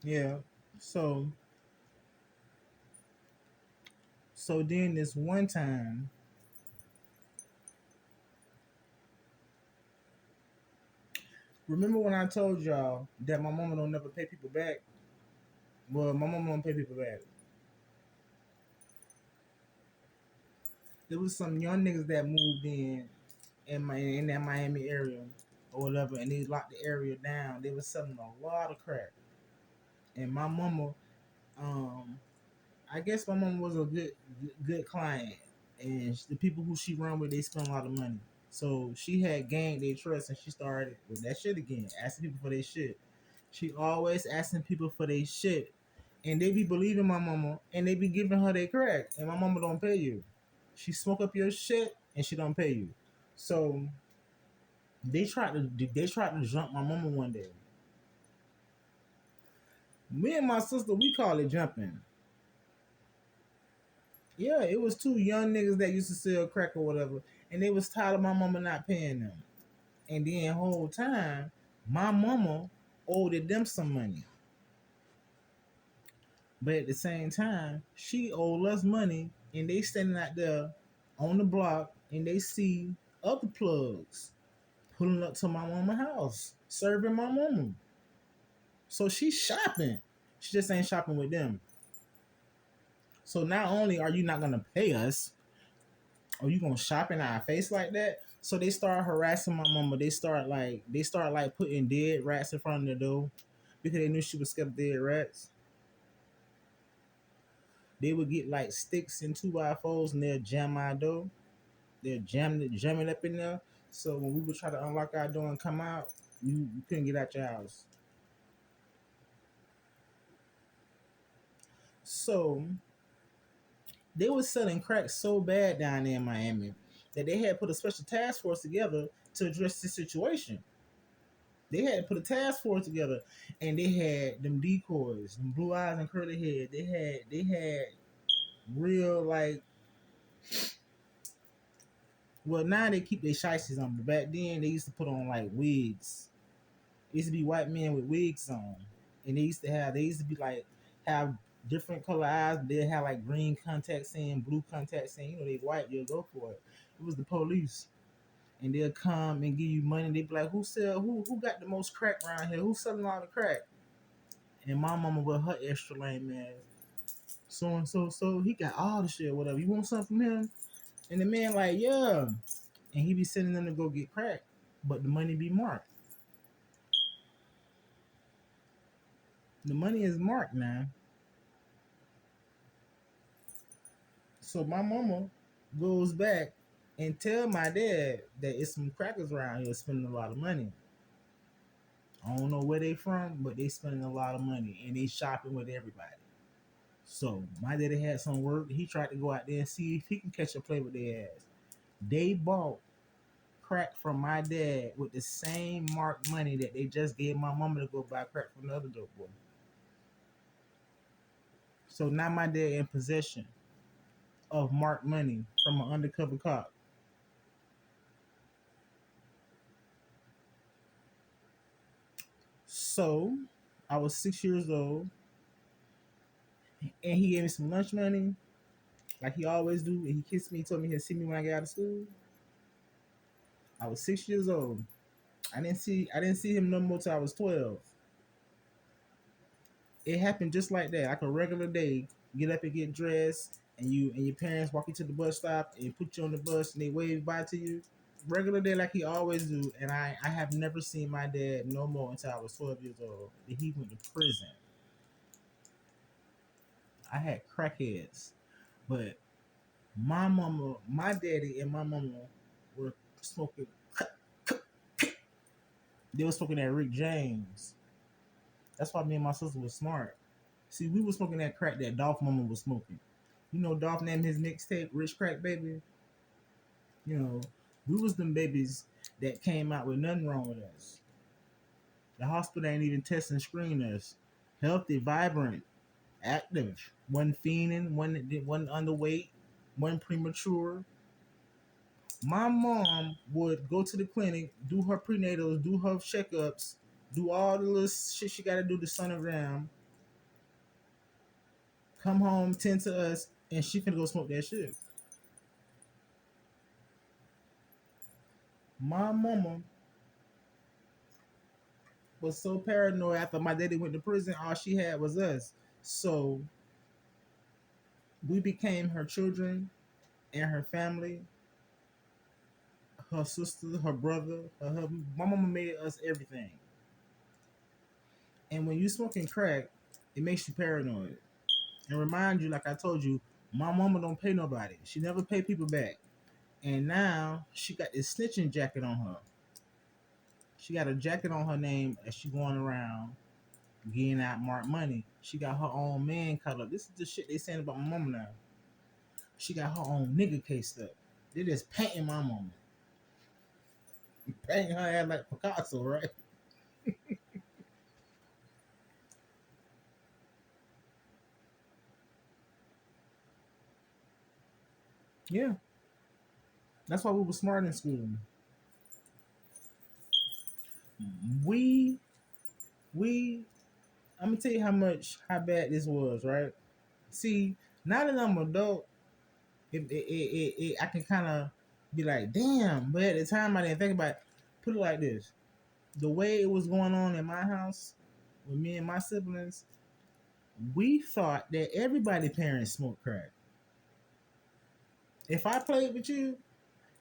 Yeah. So then this one time, remember when I told y'all that my mama don't never pay people back? Well, my mama don't pay people back. There was some young niggas that moved in that Miami area or whatever, and they locked the area down. They was selling a lot of crack, and my mama, um, I guess my mama was a good client, and the people who she run with, they spend a lot of money. So she had gained their trust, and she started with that shit again, asking people for their shit. She always asking people for their shit, and they be believing my mama, and they be giving her their crack, and my mama don't pay you. She smoke up your shit, and she don't pay you. So they tried to jump my mama one day. Me and my sister, we call it jumping. Yeah, it was two young niggas that used to sell crack or whatever, and they was tired of my mama not paying them. And then whole time, my mama owed them some money, but at the same time, she owed us money, and they standing out there on the block, and they see other plugs pulling up to my mama house, serving my mama. So she's shopping. She just ain't shopping with them. So not only are you not gonna pay us, or you gonna shop in our face like that? So they start harassing my mama. They start like putting dead rats in front of the door because they knew she was scared of dead rats. They would get like sticks and 2x4s and they'll jam our door. They'll jam it up in there. So when we would try to unlock our door and come out, you couldn't get out your house. So they was selling crack so bad down there in Miami that they had put a special task force together to address the situation. They had put a task force together, and they had them decoys, them blue eyes and curly hair. They had real like. Well, now they keep their shiesties on, but back then they used to put on like wigs. It used to be white men with wigs on, and they used to be like have different color eyes. They have like green contacts in, blue contacts in. You know they white, you'll go for it. It was the police, and they'll come and give you money. They be like, who got the most crack around here? Who's selling all the crack? And my mama with her extra lame ass. So he got all the shit, whatever. You want something from him? And the man like, yeah. And he be sending them to go get crack. But the money be marked. The money is marked, man. So my mama goes back and tell my dad that it's some crackers around here spending a lot of money. I don't know where they from, but they spending a lot of money and they shopping with everybody. So my daddy had some work. He tried to go out there and see if he can catch a play with their ass. They bought crack from my dad with the same marked money that they just gave my mama to go buy crack from the other dope boy. So now my dad in possession of marked money from an undercover cop. So I was 6 years old, and he gave me some lunch money, like he always do. And he kissed me, told me he'd see me when I get out of school. I was 6 years old. I didn't see him no more till I was 12. It happened just like that, like a regular day. Get up and get dressed, and your parents walk you to the bus stop and put you on the bus, and they wave bye to you. Regular day like he always do. And I have never seen my dad no more until I was 12 years old. He went to prison. I had crackheads, but my daddy, and my mama were smoking. They were smoking that Rick James. That's why me and my sister was smart. See, we were smoking that crack that Dolph Mama was smoking. You know, Dolph named his mixtape "Rich Crack Baby." You know, we was them babies that came out with nothing wrong with us. The hospital ain't even test and screen us. Healthy, vibrant, active. One fiending, one underweight, one premature. My mom would go to the clinic, do her prenatals, do her checkups, do all the little shit she got to do, the sonogram, come home, tend to us, and she finna go smoke that shit. My mama was so paranoid after my daddy went to prison, all she had was us. So we became her children and her family, her sister, her brother, her husband. My mama made us everything. And when you smoking crack, it makes you paranoid. And remind you, like I told you, my mama don't pay nobody. She never pay people back. And now she got this snitching jacket on her. She got a jacket on her name as she going around getting out marked money. She got her own man caught up. This is the shit they saying about my mama now. She got her own nigga cased up. They just painting my mama. Painting her ass like Picasso, right? Yeah. That's why we were smart in school. We we I'm gonna tell you how bad this was, right? See, now that I'm adult, I can kind of be like, damn, but at the time I didn't think about it. Put it like this: the way it was going on in my house with me and my siblings, we thought that everybody parents smoked crack. If I played with you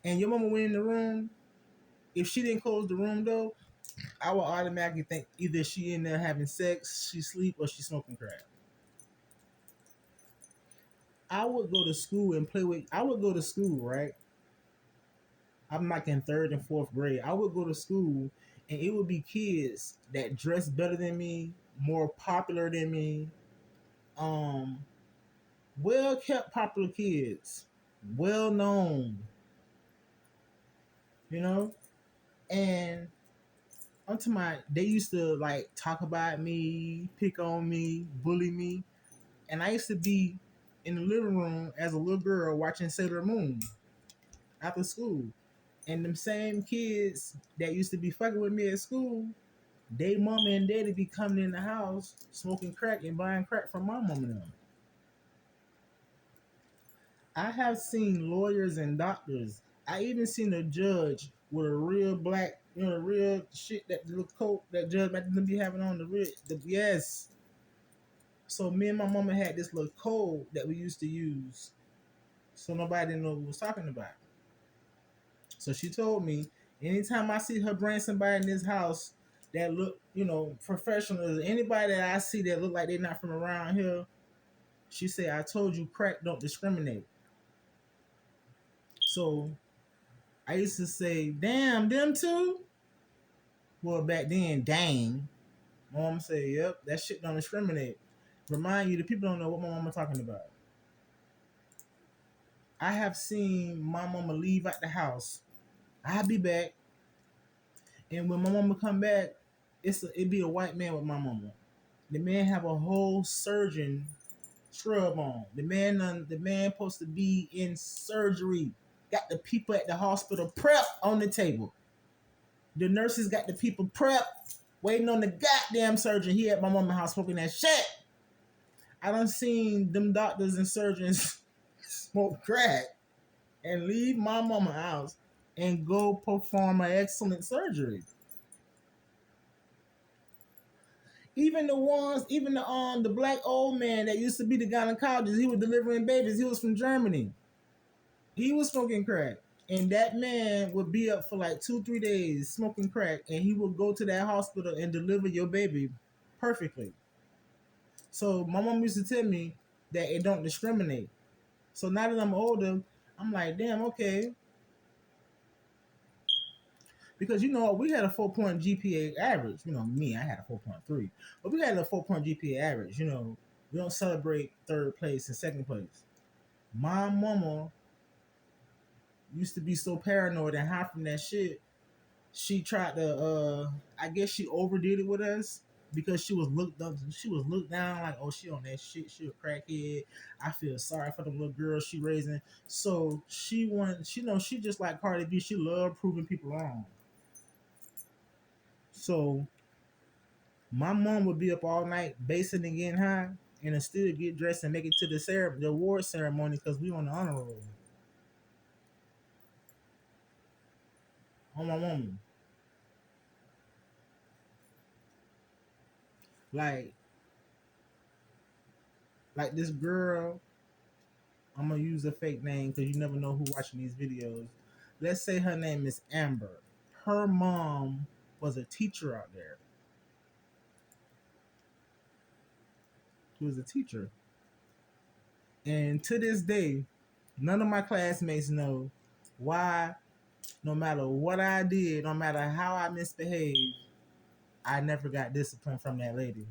and your mama went in the room, if she didn't close the room door, I would automatically think either she in there having sex, she sleep, or she smoking crack. I would go to school and play with. I would go to school, right? I'm like in third and fourth grade. I would go to school, and it would be kids that dress better than me, more popular than me, um, well kept, popular kids, well known, you know. And I'm to my, they used to like talk about me, pick on me, bully me, and I used to be in the living room as a little girl watching Sailor Moon after school. And them same kids that used to be fucking with me at school, they mama and daddy be coming in the house smoking crack and buying crack from my mom and them. I have seen lawyers and doctors. I even seen a judge with a real black, real shit that little coat that judge might be having on yes. So me and my mama had this little code that we used to use, so nobody didn't know what we was talking about. So she told me, anytime I see her bring somebody in this house that look, professional, anybody that I see that look like they're not from around here, she said, I told you crack don't discriminate. So I used to say, damn, them too? Well, back then, dang. My mom said, yep, that shit don't discriminate. Remind you, the people don't know what my mama talking about. I have seen my mama leave out the house. I'll be back. And when my mama come back, it be a white man with my mama. The man have a whole surgeon scrub on. The man supposed to be in surgery. Got the people at the hospital prep on the table. The nurses got the people prep waiting on the goddamn surgeon. He at my mama's house smoking that shit. I done seen them doctors and surgeons smoke crack and leave my mama house and go perform an excellent surgery. Even the black old man that used to be the gynecologist, he was delivering babies. He was from Germany. He was smoking crack. And that man would be up for like 2-3 days smoking crack, and he would go to that hospital and deliver your baby perfectly. So my mom used to tell me that it don't discriminate. So now that I'm older, I'm like, damn, okay. Because we had a 4-point GPA average. Me, I had a 4.3. But we had a 4-point GPA average. We don't celebrate third place and second place. My mama used to be so paranoid and high from that shit. She tried to I guess she overdid it with us because she was looked down like, oh, she on that shit, she a crackhead. I feel sorry for the little girl she raising. So she just like Cardi B, she loved proving people wrong. So my mom would be up all night basing and getting high, and then still get dressed and make it to the award ceremony because we on the honor roll. On my woman. Like like this girl, I'm gonna use a fake name because you never know who watching these videos. Let's say her name is Amber. Her mom was a teacher out there. She was a teacher. And to this day, none of my classmates know why, no matter what I did, no matter how I misbehaved, I never got discipline from that lady.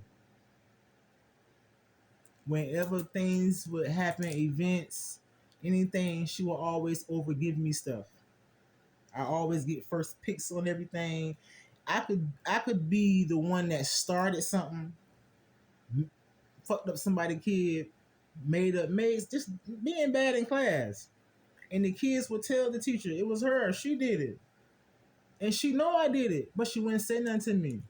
Whenever things would happen, events, anything, she will always overgive me stuff. I always get first picks on everything. I could be the one that started something, fucked up somebody's kid, made just being bad in class. And the kids would tell the teacher it was her, she did it. And she know I did it, but she wouldn't say nothing to me.